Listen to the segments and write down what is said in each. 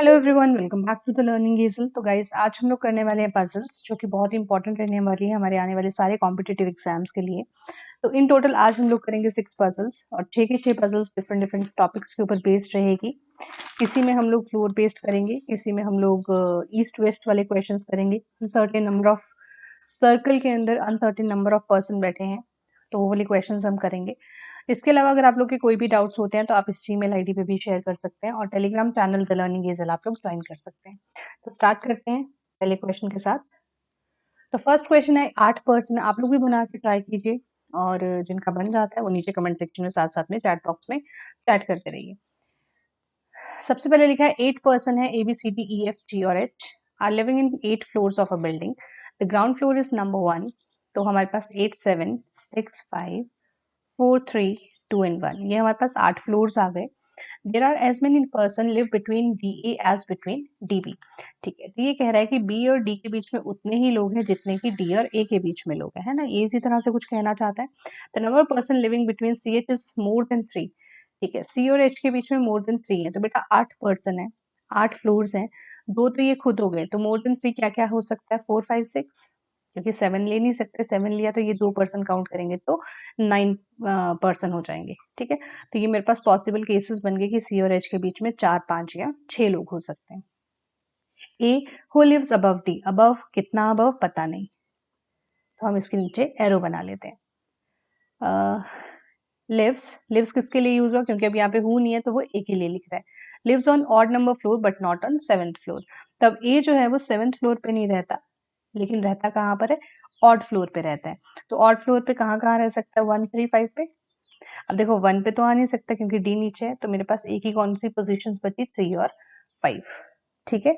Hello everyone, welcome back to the learning easel. तो guys, आज हम लोग करने वाले हैं पजल्स, जो कि बहुत इंपॉर्टेंट रहने वाली है हमारे आने वाले सारे कॉम्पिटिटिव एग्जाम्स के लिए। तो इन टोटल आज हम लोग करेंगे 6 पजल्स और 6 के 6 पजल्स डिफरेंट डिफरेंट टॉपिक्स के ऊपर बेस्ड रहेगी। किसी में हम लोग फ्लोर बेस्ड करेंगे, किसी में हम लोग ईस्ट वेस्ट वाले क्वेश्चंस करेंगे। अनसर्टेन नंबर ऑफ सर्कल के अंदर अनसर्टेन नंबर ऑफ पर्सन बैठे हैं, तो वो वाले क्वेश्चंस हम करेंगे। इसके अलावा अगर आप लोग के कोई भी डाउट्स होते हैं तो आप इस जीमेल आईडी पे भी शेयर कर सकते हैं और टेलीग्राम चैनल द लर्निंग ईज़ल आप लोग ज्वाइन कर सकते हैं। तो स्टार्ट करते हैं पहले क्वेश्चन के साथ। तो फर्स्ट क्वेश्चन है 8%। आप लोग भी बना के ट्राई कीजिए और जिनका बन जाता है वो नीचे कमेंट सेक्शन में साथ साथ में चैट बॉक्स में चैट करते रहिए। सबसे पहले लिखा है 8% है A B C D E F G और H are living in 8 floors of a building. The ground floor is number 1। तो हमारे पास 8 7 6 5 4 3 2 एंड 1, ये हमारे पास 8 फ्लोर्स आ गए। There are as many person live between D A as between D B. ठीक है, तो ये कह रहा है कि बी और डी के बीच में उतने ही लोग हैं जितने कि डी और ए के बीच में लोग हैं, है ना। ये इसी तरह से कुछ कहना चाहता है। The number person living between C H is more than 3। ठीक है, सी और एच के बीच में मोर देन 3 है, तो बेटा 8 पर्सन है, 8 फ्लोर्स हैं, दो तो ये खुद हो गए, तो मोर देन 3 क्या क्या हो सकता है? 4 5 6, क्योंकि 7 ले नहीं सकते, 7 लिया तो ये 2 पर्सन काउंट करेंगे तो 9 पर्सन हो जाएंगे। ठीक है, तो ये मेरे पास पॉसिबल केसेस बन गए कि सी और एच के बीच में 4 5 या 6 लोग हो सकते हैं। A who lives above D, above कितना अबव पता नहीं, तो हम इसके नीचे एरो बना लेते हैं। लिव्स, लिव्स किसके लिए यूज हुआ? क्योंकि अब यहाँ पे हु नहीं है तो वो ए के लिए लिख रहा है। Lives on odd number floor but not on 7th floor. तब ए जो है वो 7th फ्लोर पे नहीं रहता, लेकिन रहता कहाँ पर है? ऑड फ्लोर पे रहता है। तो ऑड फ्लोर पे कहाँ कहाँ रह सकता है? 1 3 5 पे। अब देखो 1 पे तो आ नहीं सकता क्योंकि डी नीचे है, तो मेरे पास एक ही कौन सी पोजीशंस बची? 3 और 5। ठीक है,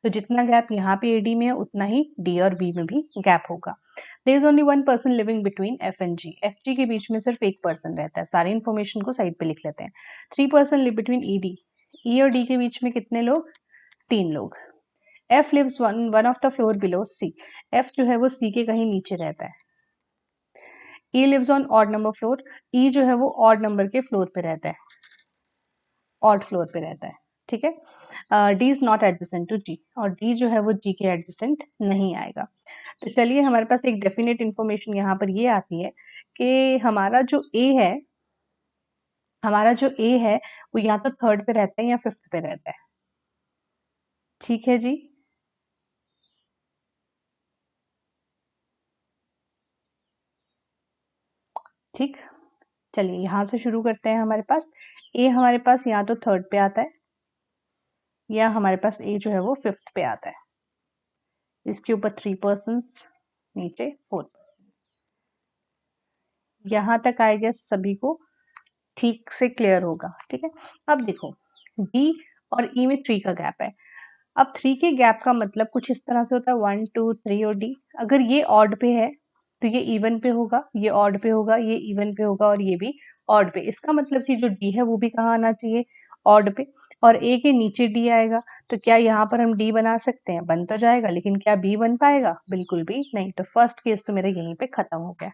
तो जितना गैप यहाँ पे एडी में है उतना ही डी और बी में भी गैप होगा। There is only one person living between F and G. F G के बीच में सिर्फ एक पर्सन रहता है। सारी इन्फॉर्मेशन को साइड पे लिख लेते हैं। 3 person live between E D. E और डी के बीच में कितने लोग? 3 लोग। F lives one of the floor below C. F जो है वो सी के कहीं नीचे रहता है। E lives on odd number floor. E जो है वो ऑड नंबर के फ्लोर पे रहता है, ऑड फ्लोर पे रहता है। ठीक है, D is not adjacent to G, और डी जो है वो जी के एडजेसेंट नहीं आएगा। तो चलिए, हमारे पास एक डेफिनेट इंफॉर्मेशन यहाँ पर ये आती है कि हमारा जो ए है, हमारा जो ए है वो या तो 3rd पे रहता है या 5th पे रहता है। ठीक है जी, ठीक। चलिए यहाँ से शुरू करते हैं। हमारे पास या तो 3rd पे आता है या हमारे पास ए जो है वो 5th पे आता है। इसके ऊपर 3 पर्सन, नीचे 4 पर्सन। यहाँ तक आई गेस सभी को ठीक से क्लियर होगा। ठीक है, अब देखो डी और ई में 3 का गैप है। अब 3 के गैप का मतलब कुछ इस तरह से होता है, 1 2 3 और डी। अगर ये ऑड पे है तो ये इवन पे होगा, ये ऑड पे होगा, ये इवन पे होगा और ये भी ऑड पे। इसका मतलब कि जो डी है वो भी कहाँ आना चाहिए? ऑड पे। और ए के नीचे डी आएगा, तो क्या यहाँ पर हम डी बना सकते हैं? बन तो जाएगा, लेकिन क्या बी बन पाएगा? बिल्कुल भी नहीं। तो फर्स्ट केस तो मेरा यहीं पे खत्म हो गया।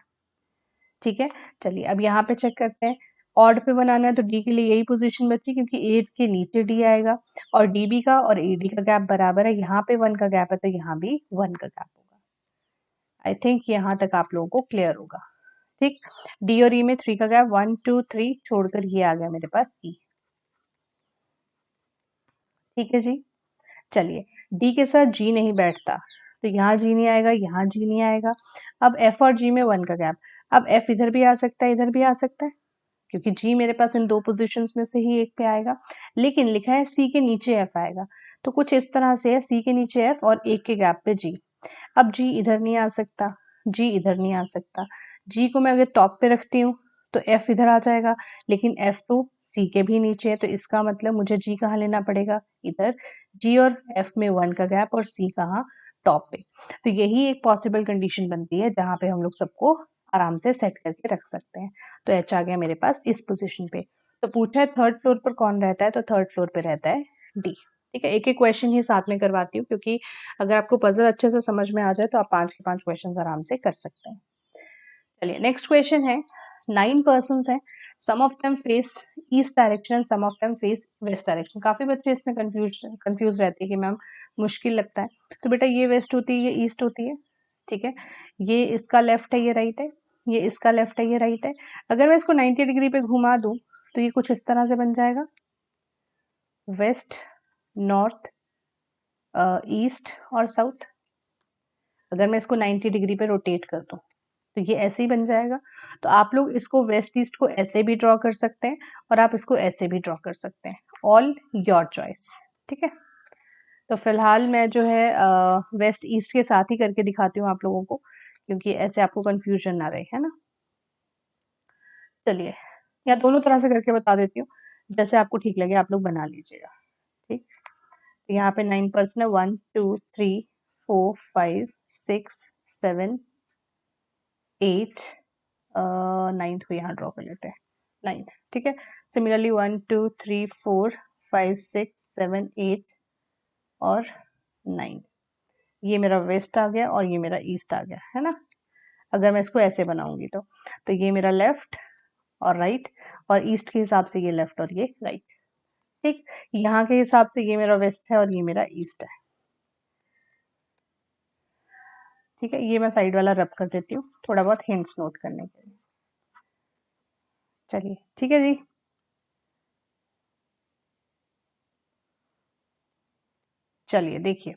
ठीक है, चलिए अब यहाँ पे चेक करते हैं। ऑड पे बनाना है तो डी के लिए यही पोजीशन बची, क्योंकि ए के नीचे डी आएगा और डीबी का और एडी का गैप बराबर है। यहाँ पे 1 का गैप है तो यहाँ भी 1 का गैप होगा। आई थिंक यहाँ तक आप लोगों को क्लियर होगा। ठीक, डी और ई में 3 का गैप, 1 2 3 छोड़कर ये आ गया मेरे पास ई। ठीक है जी, चलिए डी के साथ जी नहीं बैठता, तो यहाँ जी नहीं आएगा, यहाँ जी नहीं आएगा। अब एफ और जी में 1 का गैप। अब एफ इधर भी आ सकता है, इधर भी आ सकता है, क्योंकि जी मेरे पास इन 2 पोजीशंस में से ही एक पे आएगा। लेकिन लिखा है सी के नीचे एफ आएगा, तो कुछ इस तरह से है, सी के नीचे एफ और एक के गैप पे जी। अब जी इधर नहीं आ सकता, जी इधर नहीं आ सकता। जी को मैं अगर टॉप पे रखती हूँ तो एफ इधर आ जाएगा, लेकिन एफ तो सी के भी नीचे है, तो इसका मतलब मुझे जी कहाँ लेना पड़ेगा? इधर। जी और एफ में 1 का गैप और सी कहाँ? टॉप पे। तो यही एक पॉसिबल कंडीशन बनती है जहाँ पे हम लोग सबको आराम से सेट करके रख सकते हैं। तो एच आ गया मेरे पास इस पोजीशन पे। तो पूछा है 3rd फ्लोर पर कौन रहता है, तो 3rd फ्लोर पे रहता है डी। ठीक है, एक एक क्वेश्चन ही साथ में करवाती हूँ, क्योंकि अगर आपको पजल अच्छे से समझ में आ जाए तो आप 5 के 5 क्वेश्चन आराम से कर सकते हैं। चलिए नेक्स्ट क्वेश्चन है 9 पर्सन्स हैं, some of them face east direction, some of them face west direction. काफ़ी बच्चे इसमें कंफ्यूज रहते हैं कि मैम मुश्किल लगता है। तो बेटा ये वेस्ट होती है, ये ईस्ट होती है, ठीक है। ये इसका लेफ्ट है, ये राइट है, ये इसका लेफ्ट है, ये राइट है। अगर मैं इसको 90 डिग्री पे घुमा दूँ तो ये कुछ इस तरह से बन जाएगा, वेस्ट, नॉर्थ, ईस्ट और साउथ। अगर मैं इसको 90 डिग्री पे रोटेट कर दूँ तो ये ऐसे ही बन जाएगा। तो आप लोग इसको वेस्ट ईस्ट को ऐसे भी ड्रॉ कर सकते हैं और आप इसको ऐसे भी ड्रॉ कर सकते हैं, ऑल योर चॉइस, ठीक है। तो फिलहाल मैं जो है वेस्ट ईस्ट के साथ ही करके दिखाती हूँ आप लोगों को, क्योंकि ऐसे आपको कंफ्यूजन ना रहे, है ना। चलिए, या दोनों तरह से करके बता देती हूँ, जैसे आपको ठीक लगे आप लोग बना लीजिएगा, ठीक। तो यहाँ पे 9 पर्सन है, 1 2 3 4 5 6 7 8, नाइन्थ को यहाँ ड्रॉ कर लेते हैं, 9, ठीक है। सिमिलरली 1 2 3 4 5 6 7 8 और 9, ये मेरा वेस्ट आ गया और ये मेरा ईस्ट आ गया, है ना। अगर मैं इसको ऐसे बनाऊंगी तो ये मेरा लेफ्ट और राइट, और ईस्ट के हिसाब से ये लेफ्ट और ये राइट, ठीक। यहाँ के हिसाब से ये मेरा वेस्ट है और ये मेरा ईस्ट है, ठीक है। ये मैं साइड वाला रब कर देती हूँ, थोड़ा बहुत हिंट्स नोट करने के लिए। चलिए, ठीक है जी। चलिए देखिए,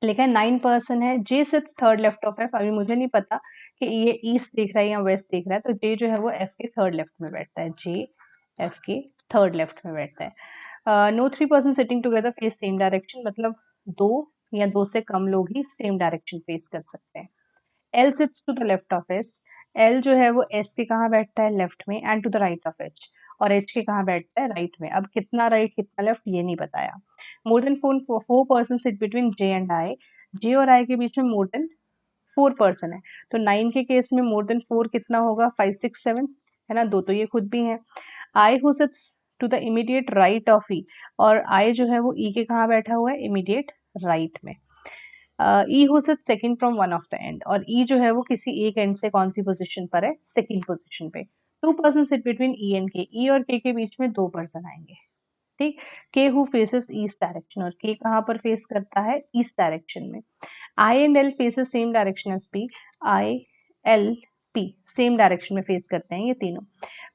लिखा है 9 पर्सन है, J sits third left of F. अभी मुझे नहीं पता कि ये ईस्ट देख रहा है या वेस्ट देख रहा है, तो जे जो है वो एफ के थर्ड लेफ्ट में बैठता है, जे एफ के थर्ड लेफ्ट में बैठता है। No 3 person sitting together face same direction, मतलब 2 या 2 से कम लोग ही सेम डायरेक्शन फेस कर सकते हैं। L sits to the left of S, L जो है वो एस के कहाँ बैठता है, लेफ्ट में, and to the right of H, और एच के कहाँ बैठता है, राइट में। अब कितना राइट कितना लेफ्ट ये नहीं बताया। More than 4 person sit between J and I, J और आई के बीच में मोर देन 4 पर्सन है, तो 9 के केस में मोर देन 4 कितना होगा, 5 6 7, है ना। दो तो ये खुद भी है। I who sits to the immediate right of E, और आई जो है वो ई के कहाँ बैठा हुआ है, इमीडिएट राइट में। ई who sits second from one of the and, और ई जो है वो किसी एक एंड से कौन सी पोजीशन पर है, सेकंड पोजीशन पे। 2 person sit between E and के, ई और के बीच में 2 पर्सन आएंगे, ठीक। के हु फेसेस ईस्ट डायरेक्शन, और के कहाँ पर फेस करता है, ईस्ट डायरेक्शन में। I and L faces same direction as P, I L P same direction में फेस करते हैं ये तीनों।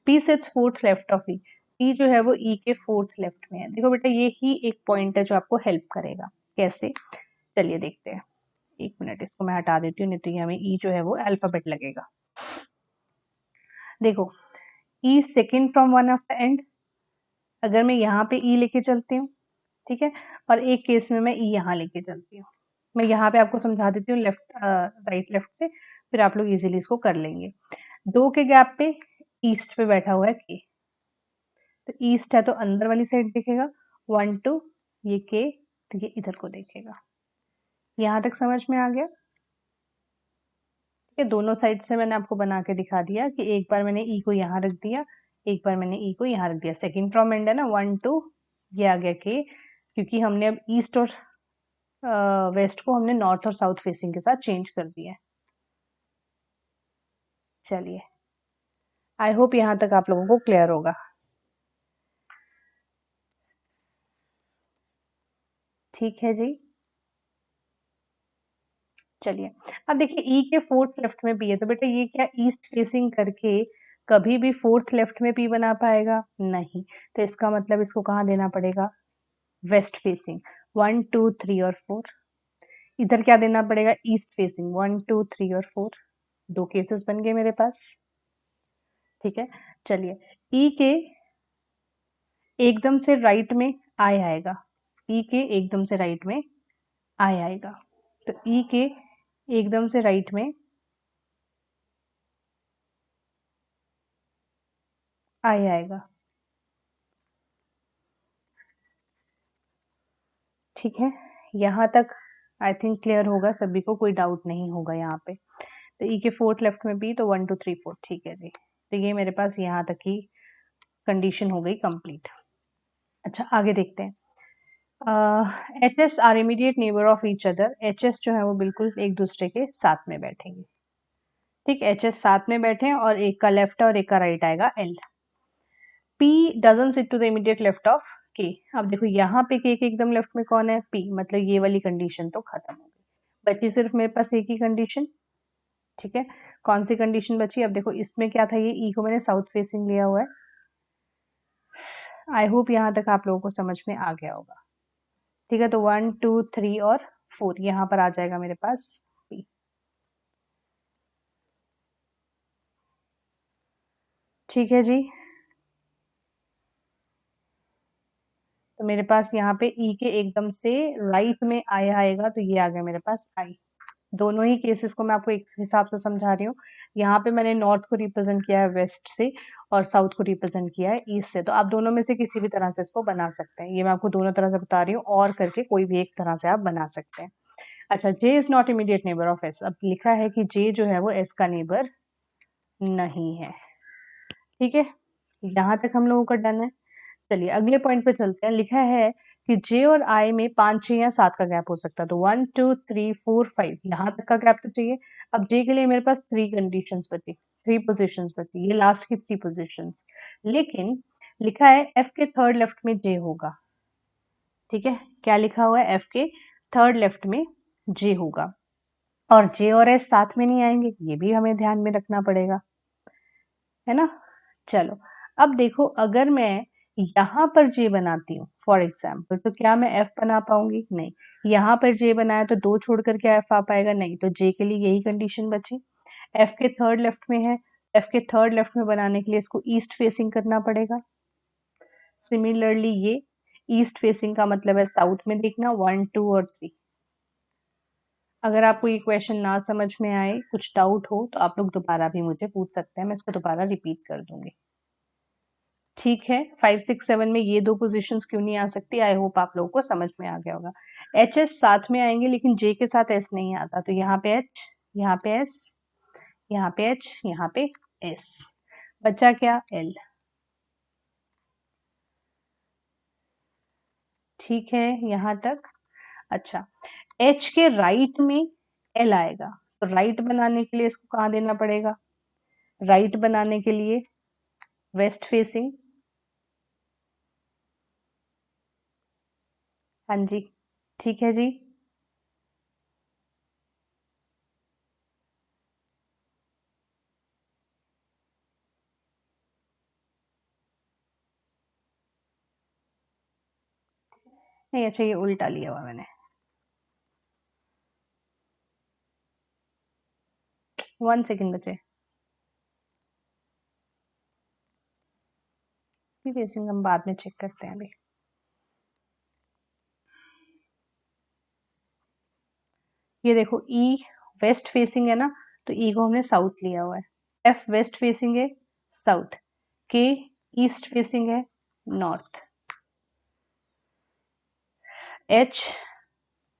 P sits fourth left of E, E जो है वो ई के फोर्थ लेफ्ट में है। देखो बेटा, ये ही एक पॉइंट है जो आपको हेल्प करेगा। कैसे, चलिए देखते हैं। एक मिनट, इसको मैं हटा देती हूँ, नहीं तो ये हमें ई जो है वो अल्फाबेट लगेगा। देखो, E second from one of the end, अगर मैं यहाँ पे ई लेके चलती हूँ, ठीक है, और एक केस में मैं ई यहाँ लेके चलती हूँ। मैं यहाँ पे आपको समझा देती हूँ लेफ्ट राइट लेफ्ट से, फिर आप लोग इजीली इसको कर लेंगे। 2 के गैप पे ईस्ट पे बैठा हुआ है के, तो ईस्ट है तो अंदर वाली साइड देखेगा, 1 2 ये के, तो ये इधर को देखेगा। यहाँ तक समझ में आ गया। ये दोनों साइड से मैंने आपको बना के दिखा दिया कि एक बार मैंने ई को यहाँ रख दिया, एक बार मैंने ई को यहाँ रख दिया। सेकंड फ्रॉम एंड है ना, 1 2 ये आ गया के, क्योंकि हमने अब ईस्ट और वेस्ट को हमने नॉर्थ और साउथ फेसिंग के साथ चेंज कर दिया है। चलिए, आई होप यहाँ तक आप लोगों को क्लियर होगा। ठीक है जी। चलिए, अब देखिए ई के फोर्थ लेफ्ट में पी है, तो बेटा ये क्या ईस्ट फेसिंग करके कभी भी फोर्थ लेफ्ट में पी बना पाएगा, नहीं। तो इसका मतलब इसको कहाँ देना पड़ेगा, वेस्ट फेसिंग, 1 2 3 और 4। इधर क्या देना पड़ेगा, ईस्ट फेसिंग, 1 2 3 और 4। दो केसेस बन गए मेरे पास, ठीक है। चलिए, ई के एकदम से राइट में आई आएगा, ई के एकदम से राइट में आई आएगा, तो ई के एकदम से राइट में आई आएगा, ठीक है। यहाँ तक आई थिंक क्लियर होगा सभी को, कोई डाउट नहीं होगा यहाँ पे। तो ई के फोर्थ लेफ्ट में भी, तो 1 2 3 4, ठीक है जी। तो ये मेरे पास यहाँ तक ही कंडीशन हो गई कंप्लीट। अच्छा, आगे देखते हैं। H S R immediate neighbour of each other, H S जो है वो बिल्कुल एक दूसरे के साथ में बैठेंगे, ठीक, एच एस साथ में बैठे हैं और एक का लेफ्ट और एक का राइट आएगा L. P doesn't sit to the immediate left of K. अब देखो यहाँ पे के एकदम लेफ्ट में कौन है, पी, मतलब ये वाली कंडीशन तो खत्म हो गई, बची सिर्फ मेरे पास एक ही कंडीशन। ठीक है, कौन सी कंडीशन बची? अब देखो इसमें क्या था, ये ई को मैंने साउथ फेसिंग लिया हुआ है। आई होप यहाँ तक आप लोगों को समझ में आ गया होगा। ठीक है, तो 1 2 3 और 4 यहाँ पर आ जाएगा मेरे पास पी। ठीक है जी, तो मेरे पास यहाँ पे ई के एकदम से राइट में आई आएगा, तो ये आ गया मेरे पास आई। दोनों ही केसेस को मैं आपको एक हिसाब से समझा रही हूँ। यहाँ पे मैंने नॉर्थ को रिप्रेजेंट किया है वेस्ट से और साउथ को रिप्रेजेंट किया है ईस्ट से, तो आप दोनों में से किसी भी तरह से इसको बना सकते हैं। ये मैं आपको दोनों तरह से बता रही हूँ, और करके कोई भी एक तरह से आप बना सकते हैं। अच्छा, J is not immediate neighbour of S. अब लिखा है कि जे जो है वो एस का नेबर नहीं है। ठीक है, यहाँ तक हम लोगों का डन है। चलिए अगले पॉइंट पे चलते हैं। लिखा है कि जे और आई में 5 6 या 7 का गैप हो सकता है, तो 1 2 3 4 5 यहाँ तक का गैप तो चाहिए। अब जे के लिए मेरे पास 3 कंडीशंस बची, 3 पोजीशंस बची, ये लास्ट की 3 पोजीशंस। लेकिन लिखा है एफ के थर्ड लेफ्ट में जे होगा। ठीक है, क्या लिखा हुआ है, एफ के थर्ड लेफ्ट में जे होगा, और जे और एस साथ में नहीं आएंगे, ये भी हमें ध्यान में रखना पड़ेगा, है ना। चलो, अब देखो अगर मैं यहाँ पर जे बनाती हूँ फॉर एग्जाम्पल, तो क्या मैं एफ बना पाऊंगी? नहीं। यहाँ पर जे बनाया तो 2 छोड़ कर क्या एफ आ पाएगा? नहीं। तो जे के लिए यही कंडीशन बची। एफ के थर्ड लेफ्ट में है, एफ के थर्ड लेफ्ट में बनाने के लिए इसको ईस्ट फेसिंग करना पड़ेगा। सिमिलरली ये ईस्ट फेसिंग का मतलब है साउथ में देखना, 1 2 और 3। अगर आपको ये क्वेश्चन ना समझ में आए, कुछ डाउट हो, तो आप लोग दोबारा भी मुझे पूछ सकते हैं, मैं इसको दोबारा रिपीट कर दूंगी। ठीक है, 5 6 7 में ये 2 पोजीशंस क्यों नहीं आ सकती? आई होप आप लोगों को समझ में आ गया होगा। एच एस साथ में आएंगे, लेकिन जे के साथ एस नहीं आता, तो यहाँ पे एच, यहाँ पे एस, यहाँ पे एच, यहाँ पे एस, बचा क्या? एल। ठीक है यहाँ तक। अच्छा, एच के राइट में एल आएगा, तो राइट बनाने के लिए इसको कहाँ देना पड़ेगा? राइट बनाने के लिए वेस्ट फेसिंग। हाँ जी, ठीक है जी। नहीं, अच्छा ये उल्टा लिया हुआ मैंने। 1 सेकेंड बचे, इसकी फेसिंग हम बाद में चेक करते हैं अभी। ये देखो ई वेस्ट फेसिंग है ना, तो ई को हमने साउथ लिया हुआ है। एफ वेस्ट फेसिंग है, साउथ। के ईस्ट फेसिंग है, नॉर्थ। एच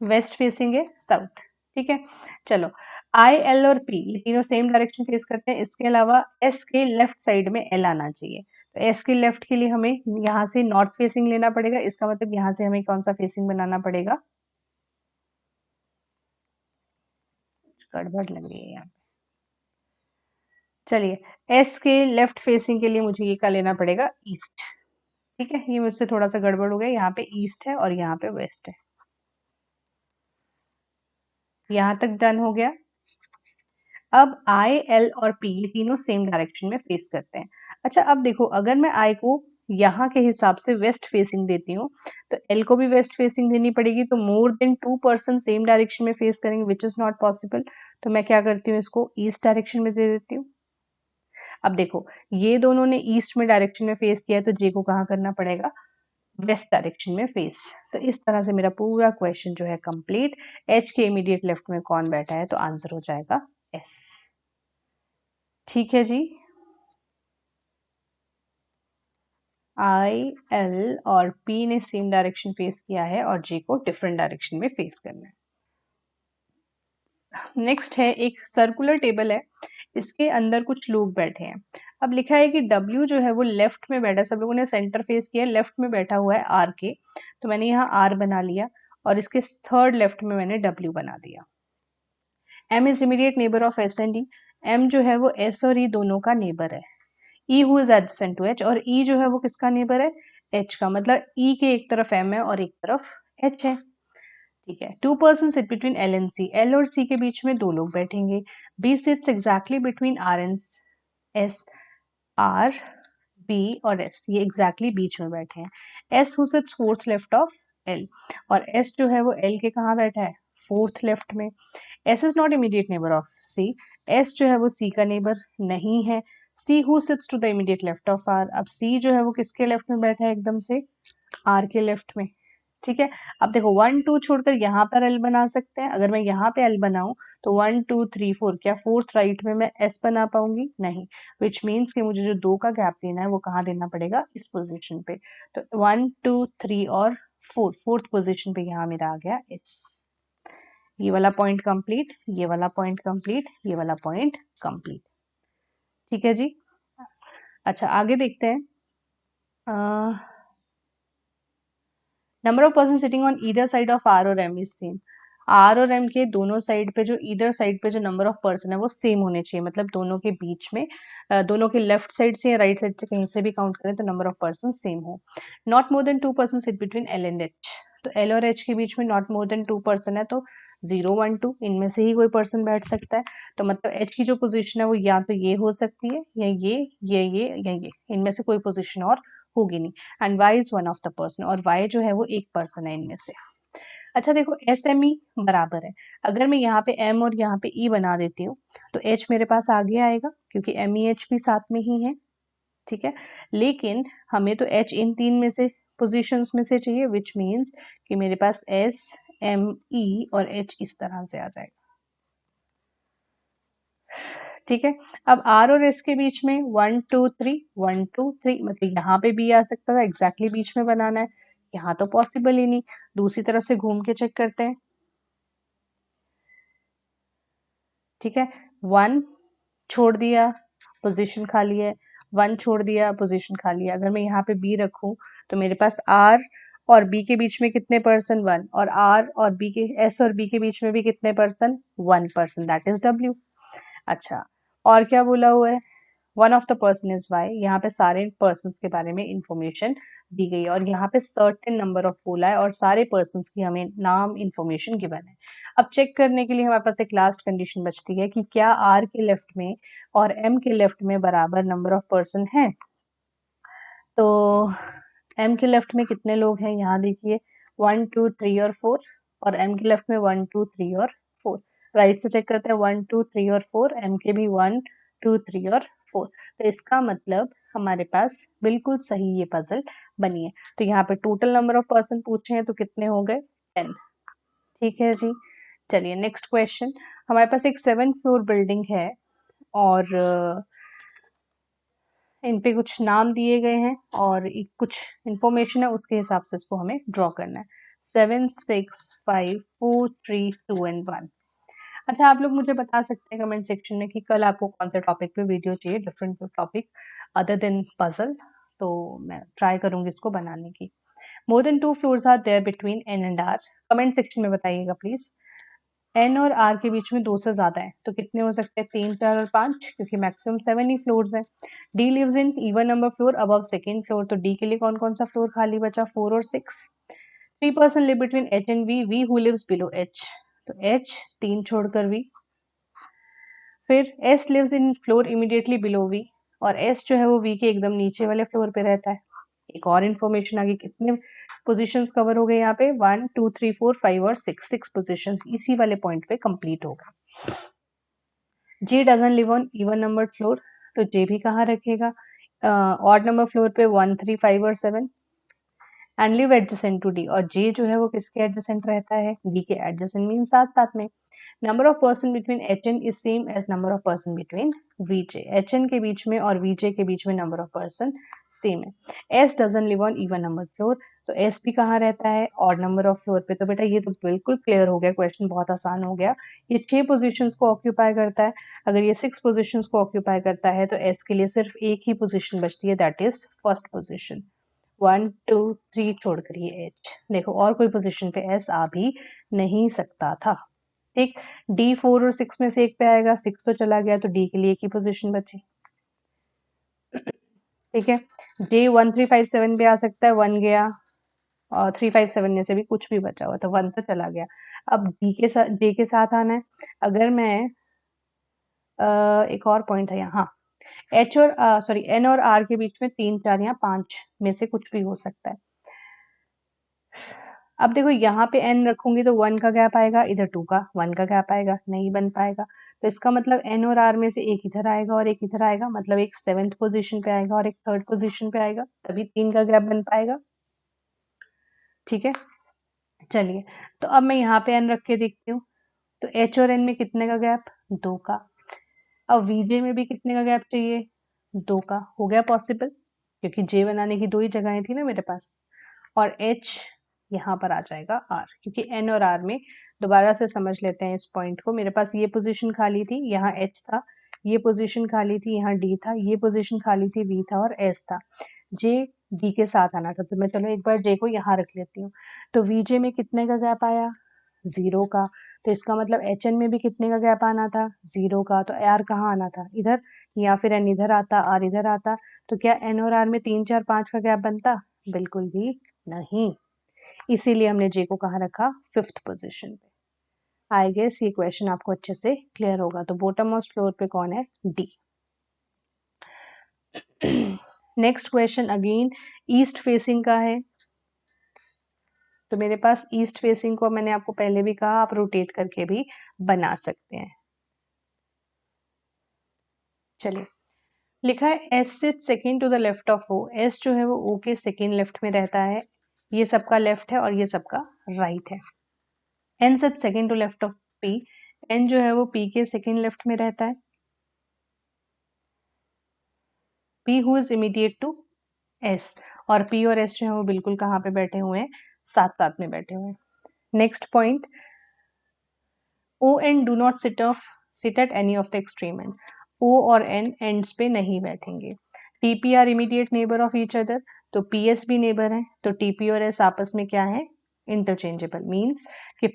वेस्ट फेसिंग है, साउथ। ठीक है, चलो आई एल और पी तीनों सेम डायरेक्शन फेस करते हैं। इसके अलावा एस के लेफ्ट साइड में एल आना चाहिए, तो एस के लेफ्ट के लिए हमें यहाँ से नॉर्थ फेसिंग लेना पड़ेगा। इसका मतलब यहाँ से हमें कौन सा फेसिंग बनाना पड़ेगा? गड़बड़ लग रही है यहाँ। चलिए, एस के लेफ्ट फेसिंग के लिए मुझे ये का लेना पड़ेगा ईस्ट। ठीक है, ये मुझसे थोड़ा सा गड़बड़ हो गया, यहाँ पे ईस्ट है और यहाँ पे वेस्ट है। यहाँ तक डन हो गया। अब आई एल और पी ये तीनों सेम डायरेक्शन में फेस करते हैं। अच्छा, अब देखो अगर मैं आई को यहाँ के हिसाब से वेस्ट फेसिंग देती हूँ, तो एल को भी वेस्ट फेसिंग देनी पड़ेगी, तो मोर देन 2 पर्सन सेम डायरेक्शन में फेस करेंगे, विच इज नॉट पॉसिबल। तो मैं क्या करती हूँ, इसको ईस्ट डायरेक्शन में दे देती हूँ। अब देखो ये दोनों ने ईस्ट में डायरेक्शन में फेस किया, तो जे को कहाँ करना पड़ेगा? वेस्ट डायरेक्शन में फेस। तो इस तरह से मेरा पूरा क्वेश्चन जो है कंप्लीट। एच के इमीडिएट लेफ्ट में कौन बैठा है? तो आंसर हो जाएगा एस। ठीक है जी, आई एल और पी ने सेम डायरेक्शन फेस किया है और जे को डिफरेंट डायरेक्शन में फेस करना है। नेक्स्ट है एक सर्कुलर टेबल है, इसके अंदर कुछ लोग बैठे हैं। अब लिखा है कि W जो है वो लेफ्ट में बैठा है, सब लोगों ने सेंटर फेस किया, लेफ्ट में बैठा हुआ है R के, तो मैंने यहाँ R बना लिया और इसके थर्ड लेफ्ट में मैंने W बना दिया। M is immediate neighbour of S and D। M जो है वो S और E दोनों का नेबर है, E who is adjacent to H, और E जो है वो किसका नेबर है, H का, मतलब E के एक तरफ M है और एक तरफ H है। ठीक है, 2 person sit between L and C, L और C के बीच में 2 लोग बैठेंगे। B sits exactly between R and S, R, B और S ये एग्जैक्टली बीच में बैठे हैं। S who sits fourth left of L, और S जो है वो L के कहाँ बैठा है, फोर्थ लेफ्ट में। S is not immediate neighbour of C, S जो है वो C का नेबर नहीं है। C who sits to the immediate left of R, अब C जो है वो किसके लेफ्ट में बैठा है, एकदम से R के लेफ्ट में। ठीक है, अब देखो 1 2 छोड़कर यहाँ पर L बना सकते हैं। अगर मैं यहाँ पे L बनाऊं तो 1 2 3 4, क्या फोर्थ राइट में मैं S बना पाऊंगी, नहीं, विच मीन्स कि मुझे जो 2 का गैप लेना है वो कहाँ देना पड़ेगा, इस पोजीशन पे। तो 1 2 3 और 4, फोर्थ पोजीशन पे यहाँ मेरा आ गया S। ये वाला पॉइंट कंप्लीट, ये वाला पॉइंट कंप्लीट, ये वाला पॉइंट कंप्लीट। ठीक है जी। अच्छा आगे देखते हैं, number of person sitting on either side of R और M इज सेम। R और M के दोनों साइड पे, जो ईदर साइड पे जो नंबर ऑफ पर्सन है वो सेम होने चाहिए, मतलब दोनों के बीच में, दोनों के लेफ्ट साइड से या राइट साइड से कहीं से भी काउंट करें तो नंबर ऑफ पर्सन सेम हो। Not more than 2 person sit between L and H, तो L और H के बीच में नॉट मोर देन 2 पर्सन है, तो 0 1 2 इनमें से ही कोई पर्सन बैठ सकता है। तो मतलब H की जो पोजीशन है वो या तो ये हो सकती है, या ये या ये, इनमें से कोई पोजीशन और होगी नहीं। And y is one of the person, और y जो है वो एक पर्सन है इनमें से। अच्छा देखो S M E बराबर है, अगर मैं यहाँ पे M और यहाँ पे E बना देती हूँ तो H मेरे पास आगे आएगा, क्योंकि M E H भी साथ में ही है। ठीक है, लेकिन हमें तो H इन तीन में से पोजीशंस में से चाहिए, विच मीन्स कि मेरे पास S M E और H इस तरह से आ जाएगा। ठीक है, अब R और S के बीच में 1 2 3 1 2 3, मतलब यहाँ पे भी आ सकता था, एग्जैक्टली बीच में बनाना है, यहाँ तो पॉसिबल ही नहीं। दूसरी तरफ से घूम के चेक करते हैं। ठीक है, 1 छोड़ दिया, पोजीशन खाली है, 1 छोड़ दिया, पोजीशन खाली है। अगर मैं यहाँ पे B रखूं तो मेरे पास R और B के बीच में कितने पर्सन, 1, और R और B के, S और B के बीच में भी कितने person, 1 person, that is W। अच्छा, और क्या बोला हुआ है, one of the person is Y, यहाँ पे सारे पर्सन के बारे में इंफॉर्मेशन दी गई है, और यहाँ पे सर्टेन नंबर ऑफ बोला है, और सारे पर्सन की हमें नाम इंफॉर्मेशन गिवन है। अब चेक करने के लिए हमारे पास एक लास्ट कंडीशन बचती है कि क्या आर के लेफ्ट में और एम के लेफ्ट में बराबर नंबर ऑफ पर्सन है। तो एम के लेफ्ट में कितने लोग हैं, यहाँ देखिए 1 2 3 और 4, और एम के लेफ्ट में 1 2 3 और 4। राइट से चेक करते हैं, 1 2 3 और 4, एम के भी 1 2 3 और 4। तो इसका मतलब हमारे पास बिल्कुल सही ये पजल बनी है। तो यहाँ पे टोटल नंबर ऑफ पर्सन पूछे हैं तो कितने हो गए, 10। ठीक है जी, चलिए नेक्स्ट क्वेश्चन। हमारे पास एक 7 फ्लोर बिल्डिंग है, और इन पे कुछ नाम दिए गए हैं और एक कुछ इंफॉर्मेशन है, उसके हिसाब से इसको हमें ड्रॉ करना है। 7 6 5 4 3 2 एंड 1। अच्छा, आप लोग मुझे बता सकते हैं कमेंट सेक्शन में कि कल आपको कौन से टॉपिक पे वीडियो चाहिए, different topic other than puzzle, तो मैं ट्राई करूंगी इसको बनाने की। More than 2 floors are there between N and R, comment section में बताइएगा प्लीज। एन और आर के बीच में 2 से ज्यादा है तो कितने हो सकते हैं, 3 4 और 5, क्योंकि मैक्सिमम 7 ही फ्लोर्स हैं। D lives in even number floor above second floor, तो डी के लिए कौन कौन सा फ्लोर खाली बचा, 4 और 6। 3 person live between H and V who lives below H, तो एच 3 छोड़कर वी। फिर S lives in floor immediately below V, और एस जो है वो वी के एकदम नीचे वाले फ्लोर पे रहता है। एक और इन्फॉर्मेशन आगे, कितने पोजीशंस कवर हो गए यहाँ पे, 1 2 3 4 5 और 6 पोजीशंस इसी वाले पॉइंट पे कंप्लीट होगा। J doesn't live on even number floor, तो जे भी कहाँ रखेगा, ऑड नंबर फ्लोर पे 1 3 5 और 7। And live adjacent to D, और जे जो है वो किसके एडजेसेंट रहता है, डी के एडजेसेंट, मीन साथ साथ में। Number of person between H N is same as number of person between V J, H N के बीच में और वी जे के बीच में नंबर ऑफ पर्सन सेम है। S doesn't live on even number floor, तो एस भी कहाँ रहता है, ऑड नंबर ऑफ फ्लोर पे। तो बेटा ये तो बिल्कुल क्लियर हो गया, क्वेश्चन बहुत आसान हो गया। ये 6 पोजीशंस को ऑक्यूपाई करता है, अगर ये 6 पोजीशंस को ऑक्यूपाई करता है तो एस के लिए सिर्फ एक ही पोजीशन बचती है, दैट इज फर्स्ट पोजीशन। 1 2 3 छोड़कर ये एच, देखो और कोई पोजीशन पे एस आ भी नहीं सकता था। ठीक, डी 4 और 6 में से एक पे आएगा, 6 तो चला गया तो डी के लिए एक ही पोजीशन बची। ठीक है, जे 1 3 5 7 पे आ सकता है, 1 गया और 3 5 7 में से भी कुछ भी बचा हुआ तो 1 तो चला गया। अब डी के साथ जे के साथ आना है। अगर मैं एक और पॉइंट था यहाँ, हाँ, एच और सॉरी एन और आर के बीच में 3 4 या 5 में से कुछ भी हो सकता है। अब देखो यहाँ पे n रखूंगी तो 1 का गैप आएगा, इधर 2 का 1 का गैप आएगा, नहीं बन पाएगा। तो इसका मतलब n और r में से एक इधर आएगा और एक इधर आएगा, मतलब एक 7th पोजीशन पे आएगा और एक 3rd पोजीशन पे आएगा, तभी 3 का गैप बन पाएगा। ठीक है, चलिए, तो अब मैं यहाँ पे n रख के देखती हूँ। तो h और n में कितने का गैप, 2 का। अब vj में भी कितने का गैप चाहिए, 2 का। हो गया पॉसिबल, क्योंकि j बनाने की 2 ही जगहें थी ना मेरे पास। और h यहाँ पर आ जाएगा r, क्योंकि n और r में, दोबारा से समझ लेते हैं इस पॉइंट को। मेरे पास ये पोजीशन खाली थी, यहाँ h था, ये पोजीशन खाली थी, यहाँ d था, ये पोजीशन खाली थी, v था और s था। j d के साथ आना था, तो मैं चलो एक बार j को यहाँ रख लेती हूँ। तो vj में कितने का गैप आया, 0 का। तो इसका मतलब hn में भी कितने का गैप आना था, 0 का। तो r कहाँ आना था, इधर, या फिर n इधर आता, r इधर आता। तो क्या n और r में 3 4 5 का गैप बनता, बिल्कुल भी नहीं। इसीलिए हमने j को कहाँ रखा, 5th पोजीशन पे। आई गेस ये क्वेश्चन आपको अच्छे से क्लियर होगा। तो बॉटम मोस्ट फ्लोर पे कौन है, D. Next question again east facing का है। तो मेरे पास ईस्ट फेसिंग को मैंने आपको पहले भी कहा, आप रोटेट करके भी बना सकते हैं। चलिए, लिखा है S sit second to the left of O. S जो है वो ओ के सेकेंड लेफ्ट में रहता है, ये सबका लेफ्ट है और ये सबका राइट है। N sit second to left of P. N जो है वो पी के सेकेंड लेफ्ट में रहता है। P who is immediate to S, और पी और एस जो है वो बिल्कुल कहाँ पे बैठे हुए हैं, साथ साथ में बैठे हुए हैं। Next point, O and do not sit at any of the extreme end. O और एन एंड्स पे नहीं बैठेंगे। TP are immediate neighbour of each other, तो पीएस भी नेबर है, तो टीपी और एस आपस में क्या है, इंटरचेंजेबल। मीन्स कि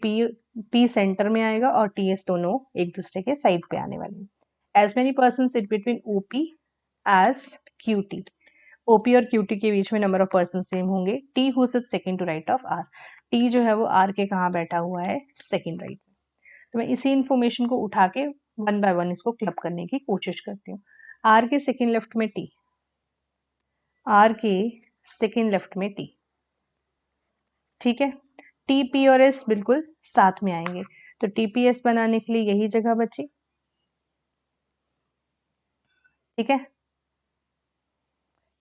पी सेंटर में आएगा और टीएस दोनों एक दूसरे के साइड पे आने वाले हैं। As many person sit between O P as Q T. O P और क्यूटी के बीच में नंबर ऑफ पर्सन सेम होंगे। T who sit second to right of R. T जो है वो आर के कहाँ बैठा हुआ है, सेकंड राइट में। तो मैं इसी इंफॉर्मेशन को उठा के 1 बाय 1 इसको क्लब करने की कोशिश करती हूँ। आर के सेकंड लेफ्ट में टी, आर के सेकंड लेफ्ट में टी। ठीक है, टी पी और एस बिल्कुल साथ में आएंगे, तो टीपीएस बनाने के लिए यही जगह बची। ठीक है,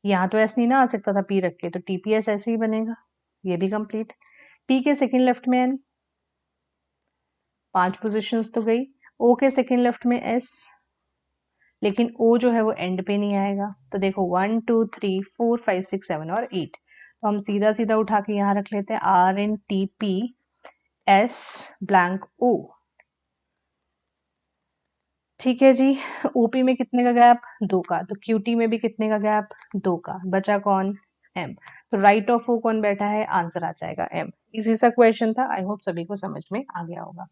यहाँ तो एस नहीं ना आ सकता था पी रख के, तो टीपीएस ऐसे ही बनेगा, ये भी कंप्लीट। पी के सेकंड लेफ्ट में एन, 5 पोजीशंस तो गई। ओ के सेकंड लेफ्ट में एस, लेकिन ओ जो है वो एंड पे नहीं आएगा। तो देखो 1 2 3 4 5 6 7 और 8, तो हम सीधा सीधा उठा के यहाँ रख लेते हैं, R N T P S blank O. ठीक है जी, ओपी में कितने का गैप, 2 का। तो क्यूटी में भी कितने का गैप, 2 का। बचा कौन, एम। तो राइट ऑफ ओ कौन बैठा है, आंसर आ जाएगा एम। इसी सा क्वेश्चन था, आई होप सभी को समझ में आ गया होगा।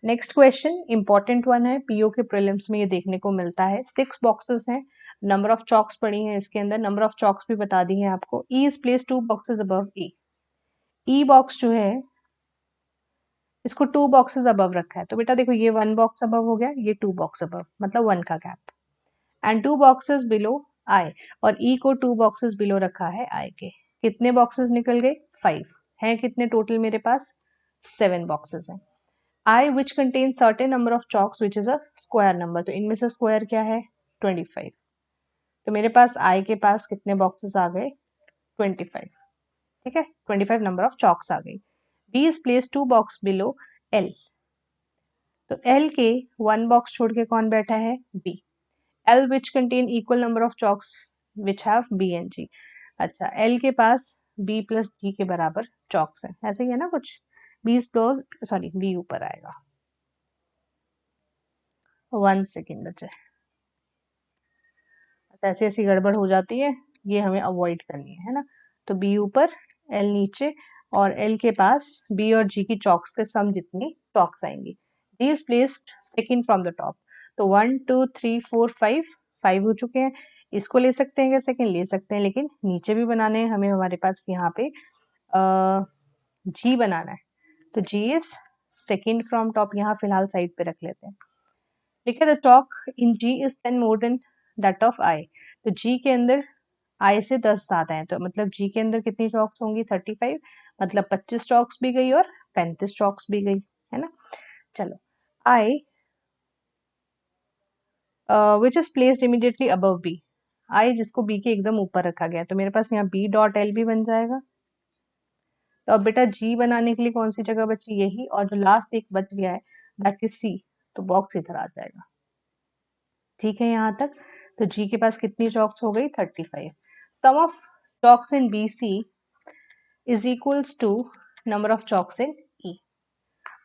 नेक्स्ट क्वेश्चन इंपॉर्टेंट वन है, पीओ के प्रीलिम्स में ये देखने को मिलता है। 6 बॉक्सेस हैं, नंबर ऑफ चॉक्स पड़ी हैं इसके अंदर, नंबर ऑफ चॉक्स भी बता दी है आपको। E is place 2 boxes above A. E box जो है इसको 2 बॉक्सेस अबव रखा है, तो बेटा देखो ये 1 बॉक्स अबव हो गया, ये 2 बॉक्स अबव, मतलब 1 का gap. And 2 boxes below I, और ई को 2 बॉक्सेस बिलो रखा है आई के। कितने बॉक्सेस निकल गए, 5 हैं। कितने टोटल मेरे पास, 7 बॉक्सेस हैं। I which contains certain number of chalks which is a square number, तो इनमें से स्क्वायर क्या है, 25। तो मेरे पास I के पास कितने बॉक्सेस आ गए, 25। ठीक है, 25 नंबर ऑफ चॉक्स आ गई। B is placed 2 box below L, तो L के 1 बॉक्स छोड़ के कौन बैठा है, B। L which contain equal number of chalks which have B and G। अच्छा, L के पास B प्लस G के बराबर चॉक्स है, ऐसे ही है ना कुछ। B प्लस सॉरी B ऊपर आएगा। 1 सेकेंड बचे, ऐसी ऐसी गड़बड़ हो जाती है, ये हमें अवॉइड करनी है ना। तो बी ऊपर एल नीचे, और एल के पास बी और जी की चॉक्स के सम जितनी चॉक्स आएंगी। G is placed second from the top. तो 1 2 3 4 5 5 हो चुके हैं। इसको ले सकते हैं क्या सेकंड? ले सकते हैं, लेकिन नीचे भी बनाने हैं हमें, हमारे पास यहाँ पे G बनाना है। तो G is second from top, यहाँ फिलहाल साइड पे रख लेते हैं। ठीक है, the chalk in G is 10 more than that of I। तो G के अंदर I से 10 ज्यादा है, तो मतलब G के अंदर कितनी चॉक्स होंगी? 35, मतलब 25 चॉक्स भी गई और 35 चॉक्स भी गई, है ना। चलो, I which is placed immediately above B। I जिसको B के एकदम ऊपर रखा गया, तो मेरे पास यहाँ B डॉट L भी बन जाएगा। तो अब बेटा G बनाने के लिए कौन सी जगह बची? यही, और जो लास्ट एक बच गया है दैट इज C, तो बॉक्स इधर आ जाएगा। ठीक है यहाँ तक। तो G के पास कितनी चॉक्स हो गई? 35। Sum of chalks in BC is equals to number of chalks in E।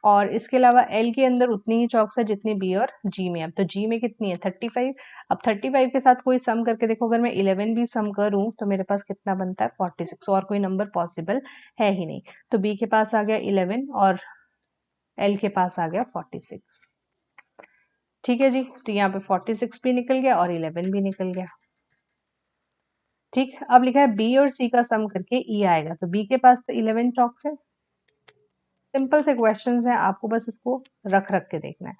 और इसके अलावा L के अंदर उतनी ही चॉक्स है जितनी B और G में। अब तो G में कितनी है? 35। अब 35 के साथ कोई सम करके देखो, अगर मैं 11 भी सम करूं तो मेरे पास कितना बनता है? 46। और कोई नंबर पॉसिबल है ही नहीं। तो B के पास आ गया 11 और L के पास आ गया 46। ठीक है जी, तो यहाँ पे 46 भी निकल गया और 11 भी निकल गया। ठीक, अब लिखा है B और C का सम करके E आएगा। तो B के पास तो 11 चॉक्स है। सिंपल से क्वेश्चंस हैं, आपको बस इसको रख रख के देखना है।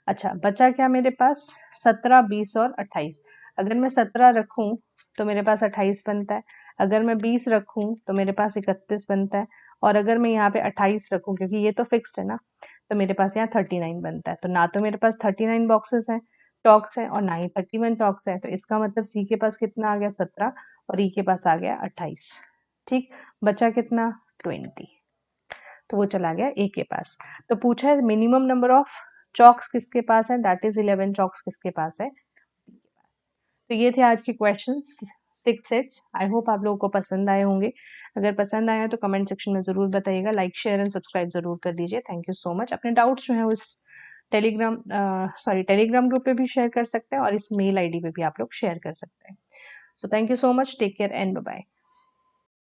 अच्छा, बचा क्या मेरे पास? 17, 20 और 28। अगर मैं 17 रखूं तो मेरे पास 28 बनता है। अगर मैं 20 रखूं तो मेरे पास 31 बनता है। और अगर मैं यहाँ पे 28 रखूं, क्योंकि ये तो फिक्स्ड है ना, तो मेरे पास यहाँ 39 बनता है। तो ना तो मेरे पास 39 बॉक्सेस हैं, टॉक्स हैं, और ना ही 31 टॉक्स हैं। तो इसका मतलब सी के पास कितना आ गया? 17, और ई के पास आ गया 28। ठीक, बचा कितना? 20। तो वो चला गया ए के पास। तो पूछा है मिनिमम नंबर ऑफ चॉक्स किसके पास है? दैट इज 11 चॉक्स किसके पास है? तो ये थे आज के क्वेश्चंस, 6 सेट्स। आई होप आप लोगों को पसंद आए होंगे। अगर पसंद आया तो कमेंट सेक्शन में जरूर बताइएगा। लाइक शेयर एंड सब्सक्राइब जरूर कर दीजिए। Thank you so much. अपने डाउट्स जो है उस टेलीग्राम ग्रुप पे भी शेयर कर सकते हैं, और इस मेल आईडी पे भी आप लोग शेयर कर सकते हैं। So thank you so much, take care and bye bye.